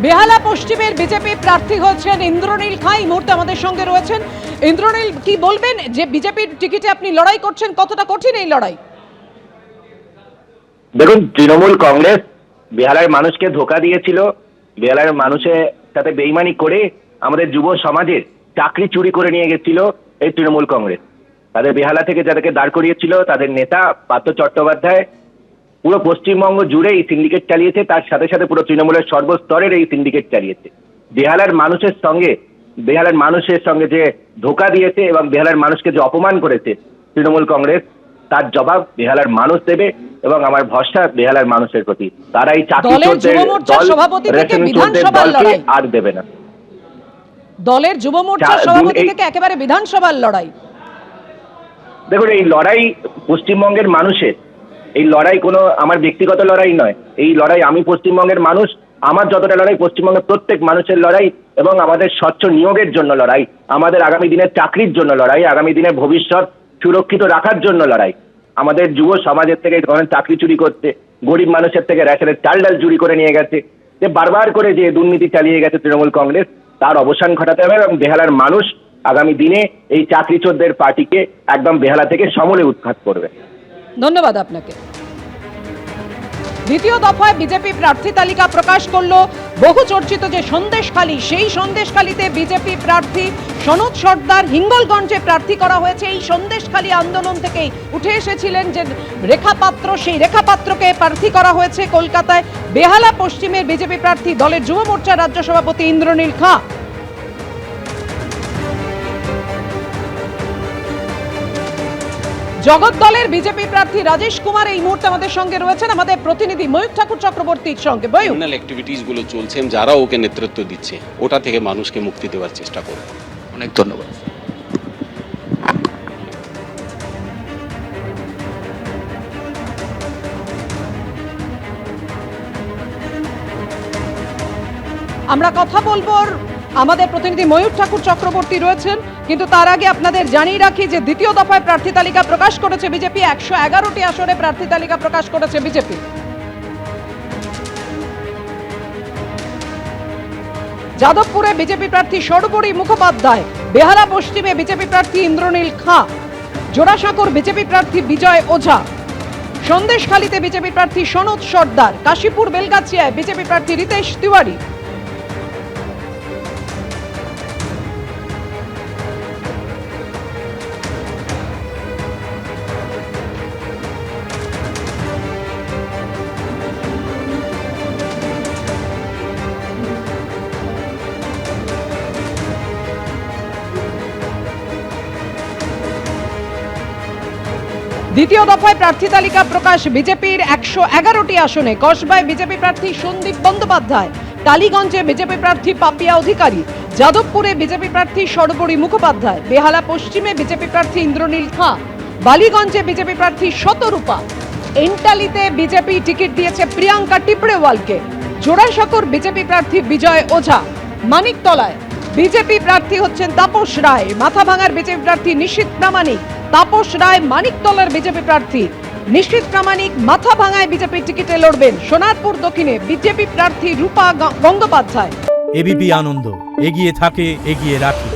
বেহালা পশ্চিমের বিজেপি প্রার্থী হচ্ছেন ইন্দ্রনীল খাঁ, এই মুহূর্তে আমাদের সঙ্গে রয়েছেন। ইন্দ্রনীল, কি বলবেন যে বিজেপির টিকিটে আপনি লড়াই করছেন, কতটা কঠিন এই লড়াই? দেখুন, তৃণমূল কংগ্রেস বেহালার মানুষকে ধোকা দিয়েছিল, বেহালার মানুষের সাথে বেইমানি করে আমাদের যুব সমাজের চাকরি চুরি করে নিয়ে গেছিল এই তৃণমূল কংগ্রেস। তাদের বেহালা থেকে যাদেরকে দাঁড় করিয়েছিল তাদের নেতা পার্থ চট্টোপাধ্যায় পুরো পশ্চিমবঙ্গ জুড়ে এই সিন্ডিকেট চালিয়েছে, তার সাথে সাথে পুরো তৃণমূলের সর্বস্তরের এই সিন্ডিকেট চালিয়েছে। বেহালার মানুষের সঙ্গে যে ধোকা দিয়েছে এবং বেহালার মানুষকে যে অপমান করেছে তৃণমূল কংগ্রেস, তার জবাব বেহালার মানুষ দেবে এবং আমার ভরসা বেহালার মানুষের প্রতি। তারা এই চাকরি আর দেবে না। দলের যুব মোর্চার সভাপতি থেকে একেবারে বিধানসভার লড়াই। দেখুন, এই লড়াই পশ্চিমবঙ্গের মানুষের, এই লড়াই কোনো আমার ব্যক্তিগত লড়াই নয়। এই লড়াই আমি পশ্চিমবঙ্গের মানুষ, আমার যতটা লড়াই পশ্চিমবঙ্গের প্রত্যেক মানুষের লড়াই এবং আমাদের স্বচ্ছ নিয়োগের জন্য লড়াই, আমাদের আগামী দিনের চাকরির জন্য লড়াই, আগামী দিনের ভবিষ্যৎ সুরক্ষিত রাখার জন্য লড়াই। আমাদের যুব সমাজের থেকে ধরেন চাকরি চুরি করতে, গরিব মানুষের থেকে রেশনের চাল ডাল চুরি করে নিয়ে গেছে, যে বারবার করে যে দুর্নীতি চালিয়ে গেছে তৃণমূল কংগ্রেস, তার অবসান ঘটাতে হবে এবং বেহালার মানুষ আগামী দিনে এই চাকরি চোরদের পার্টিকে একদম বেহালা থেকে সমূলে উৎখাত করবে। ধন্যবাদ আপনাকে। দ্বিতীয় দফায় বিজেপি প্রার্থী তালিকা প্রকাশ করলো বহু চর্চিত যে সন্দেশখালী, সেই সন্দেশখালীতে বিজেপি প্রার্থী সনৎ সর্দার হিঙ্গলগঞ্জে প্রার্থী করা হয়েছে। এই সন্দেশখালী আন্দোলন থেকেই উঠে এসেছিলেন যে রেখা পাত্র, সেই রেখা পাত্রকে প্রার্থী করা হয়েছে কলকাতায়। বেহালা পশ্চিমের বিজেপি প্রার্থী দলের যুব মোর্চার রাজ্য সভাপতি ইন্দ্রনীল খাঁ। জগদ্দলের বিজেপি প্রার্থী রাজেশ কুমার এই মুহূর্তে আমাদের সঙ্গে রয়েছেন, আমাদের প্রতিনিধি ময়ূর ঠাকুর চক্রবর্তীর সঙ্গে। ক্রিমিনাল অ্যাক্টিভিটিস গুলো চলছে, যারা ওকে নেতৃত্ব দিচ্ছে, ওটা থেকে মানুষকে মুক্তি দেওয়ার চেষ্টা করব। অনেক ধন্যবাদ। আমরা কথা বলবো, আমাদের প্রতিনিধি ময়ূর ঠাকুর চক্রবর্তী রয়েছেন, কিন্তু তার আগে আপনাদের জানিয়ে রাখি যে দ্বিতীয় দফায় প্রার্থী তালিকা প্রকাশ করেছে বিজেপি। 111টি আসনে প্রার্থী তালিকা প্রকাশ করেছে বিজেপি। যাদবপুরে বিজেপি প্রার্থী সর্বোপরি মুখোপাধ্যায়, বেহালা পশ্চিমে বিজেপি প্রার্থী ইন্দ্রনীল খাঁ, জোড়াসাঁকোর বিজেপি প্রার্থী বিজয় ওঝা, সন্দেশখালীতে বিজেপি প্রার্থী সনৎ সর্দার, কাশীপুর বেলগাছিয়ায় বিজেপি প্রার্থী রিতেশ তিওয়ারি। দ্বিতীয় দফায় প্রার্থী তালিকা প্রকাশ বিজেপির 111টি আসনে। কসবায় বিজেপি প্রার্থী সন্দীপ বন্দ্যোপাধ্যায়, টালিগঞ্জে বিজেপি প্রার্থী পাপিয়া অধিকারী, যাদবপুরে বিজেপি প্রার্থী সর্বোপরি মুখোপাধ্যায়, বেহালা পশ্চিমে বিজেপি প্রার্থী ইন্দ্রনীল খাঁ, বালিগঞ্জে বিজেপি প্রার্থী শতরূপা, এন্টালিতে বিজেপি টিকিট দিয়েছে প্রিয়াঙ্কা টিপড়েওয়ালকে, জোড়াসাঁকোর বিজেপি প্রার্থী বিজয় ওঝা, মানিকতলায় বিজেপি প্রার্থী হচ্ছেন তাপস রায়, মাথাভাঙার বিজেপি প্রার্থী নিশীথ প্রামাণিক, তাপস রায় মানিকতলার বিজেপি প্রার্থী, নিশীথ প্রামাণিক মাথাভাঙায় বিজেপি টিকিটে লড়বেন। সোনারপুর দক্ষিণে বিজেপি প্রার্থী রূপা গঙ্গোপাধ্যায়। এবিপি আনন্দ, এগিয়ে থাকে, এগিয়ে রাখে।